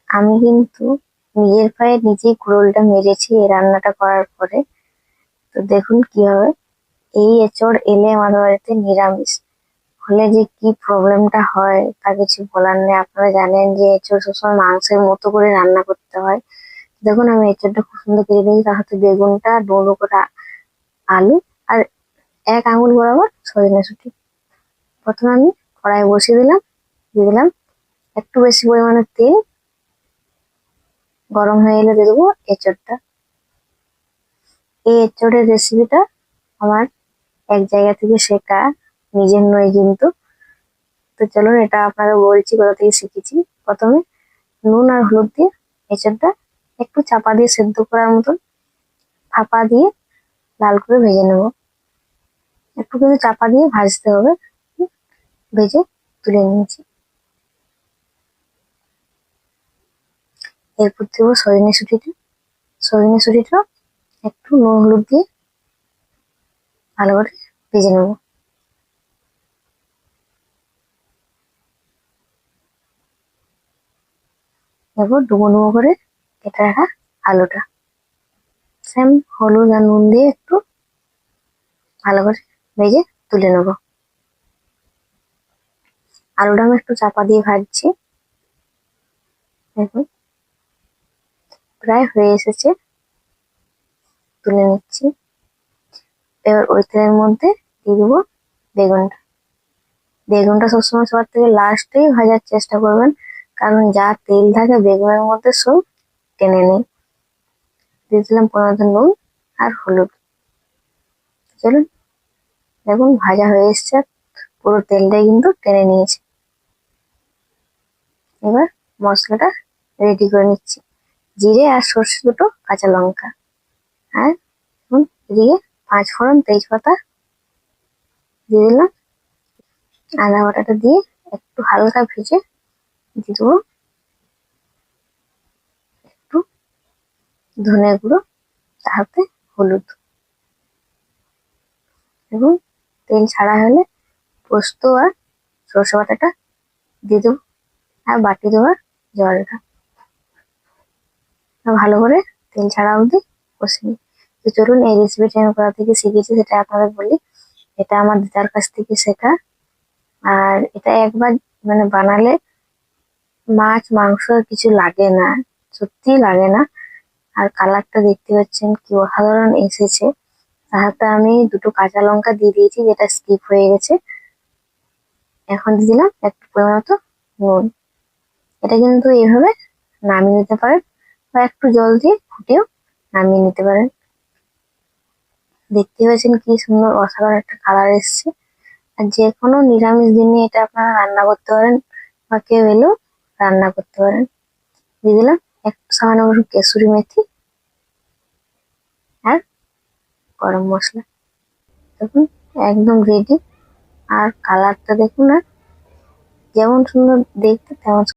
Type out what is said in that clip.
আমি কিন্তু নিজের পায়ে নিজেই কুড়োলটা মেরেছি এই রান্নাটা করার পরে। তো দেখুন কি হবে। এই এঁচড় এলে আমাদের বাড়িতে নিরামিষ হলে যে কি প্রবলেমটা হয় তা কিছু বলার নেই। আপনারা জানেন যে এঁচড় সবসময় মাংসের মতো করে রান্না করতে হয়। দেখুন আমি এঁচড়টা খুব সুন্দর কেটে নিয়েছি, তার সাথে বেগুনটা, ডুমো করে আলু, আর 1 আঙুল বরাবর সজনে শুঁটি। প্রথমে আমি কড়াই বসিয়ে দিলাম, দিয়ে দিলাম একটু বেশি পরিমাণে তেল। গরম হয়ে এলে দিয়ে দেবো এঁচড়টা। এই এঁচড়ের রেসিপিটা আমার এক জায়গা থেকে শেখা, নিজের নয় কিন্তু। তো চলুন এটা আপনাকে বলছি কোথা থেকে শিখেছি। প্রথমে নুন আর হলুদ দিয়ে এঁচড়টা একটু চাপা দিয়ে সেদ্ধ করার মতন ফাঁপা দিয়ে লাল করে ভেজে নেব। একটু কিন্তু চাপা দিয়ে ভাজতে হবে। ভেজে তুলে নিয়েছি। এরপর দেবো সজনে শুঁটিটা। সজনে শুঁটিটা একটু নুন হলুদ দিয়ে ভালো করে ভেজে নেব। এরপর ডুবো ডুবো করে কেটে রাখা আলুটা সেম হলুদ আর নুন দিয়ে একটু ভালো করে ভেজে তুলে নেব। আলুটা আমি একটু চাপা দিয়ে ভাজছি। দেখুন প্রায় হয়ে এসেছে, তুলে নিচ্ছি। এবার ওই তেলের মধ্যে দিয়ে দেবো বেগুনটা। বেগুনটা সবসময় সবার থেকে লাস্টেই ভাজার চেষ্টা করবেন, কারণ যা তেল থাকে বেগুনের মধ্যে সব টেনে নেই। দিয়ে দিলাম পরিমাণ নুন আর হলুদ। চলুন দেখুন ভাজা হয়ে এসছে, পুরো তেলটাই কিন্তু টেনে নিয়েছে। এবার মশলাটা রেডি করে নিচ্ছি। জিরে আর সর্ষে দুটো, কাঁচা লঙ্কা, আর এদিকে 5 ফোড়ন, তেজপাতা দিয়ে দিলাম। আদা বাটাটা দিয়ে একটু হালকা ভেজে দিয়ে দেবো একটু ধনে গুঁড়ো, তাতে হলুদ। এবং তেল ছাড়া হলে পোস্ত আর সরষে বাটাটা দিয়ে দেবো, আর বাটি দেওয়ার জলটা। ভালো করে তেল ছাড়া অবধি কষে নিই। তো চলুন এই রেসিপিটা আমি কোথা থেকে শিখেছি সেটা আপনাদের বলি। এটা আমার দিদার কাছ থেকে শেখা। আর এটা একবার মানে বানালে মাছ মাংস আর কিছু লাগে না, সত্যিই লাগে না। আর কালারটা দেখতে পাচ্ছেন কি অসাধারণ এসেছে। তাহাতে আমি দুটো কাঁচা লঙ্কা দিয়ে দিয়েছি, যেটা স্কিপ হয়ে গেছে। এখন দিয়ে দিলাম একটু পরিমাণ মতো নুন। এটা কিন্তু এইভাবে নামিয়ে নিতে পারেন, বা একটু জল দিয়ে ফুটিয়েও নামিয়ে নিতে পারেন। দেখতে পাচ্ছেন কি সুন্দর অসাধারণ একটা কালার এসছে। আর যে কোনো নিরামিষ দিনে এটা আপনারা রান্না করতে পারেন, বা কেউ এলেও রান্না করতে পারেন। দিয়ে দিলাম একটু সামান্য একটু কেসুরি মেথি আর গরম মশলা। দেখুন একদম রেডি। আর কালারটা দেখুন, আর যেমন সুন্দর দেখতে তেমন